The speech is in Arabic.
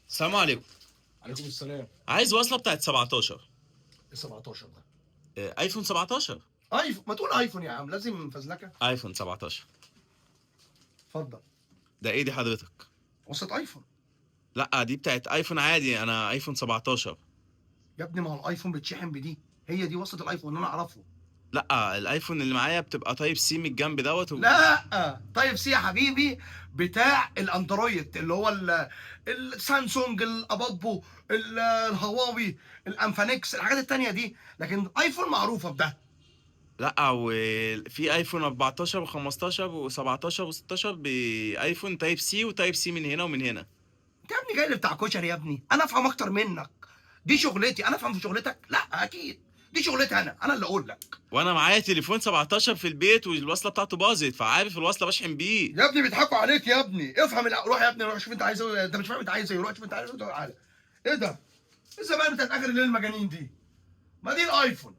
السلام عليكم. عليكم السلام. عايز وصلة بتاعت 17. ال 17 ده ايفون 17. ايفون؟ ما تقول ايفون يا عم، لازم فزلكه. ايفون 17. اتفضل. ده ايه دي حضرتك؟ وصلت ايفون لا دي بتاعت ايفون عادي، انا ايفون 17. يا ابني، ما هو الايفون بيتشحن بدي، هي دي وصلت الايفون اللي انا اعرفه. لا الايفون اللي معايا بتبقى تايب سي من الجنب دوت لا طيب سي يا حبيبي، بتاع الاندرويد اللي هو السامسونج، الابابو، الهواوي، الانفانكس، الحاجات التانية دي، لكن الايفون معروفه بده. لا وفي ايفون 14 و15 و17 و16 بايفون تايب سي وتايب سي من هنا ومن هنا. انت يا ابني جاي لي بتاع كشري يا ابني، انا افهم اكتر منك. دي شغلتي، انا افهم في شغلتك؟ لا اكيد، دي شغلتي، انا اللي اقول لك. وانا معايا تليفون 17 في البيت والوصله بتاعته باظت، فعارف الوصله بشحن بيه. يا ابني بيضحكوا عليك يا ابني، افهم روح يا ابني، روح شوف انت عايز ايه، انت مش فاهم انت عايز ايه، روح شوف انت عايز ايه وتعالى. ايه ده؟ ايه الزمان بتاعت اخر الليل المجانين دي؟ ما دي الايفون.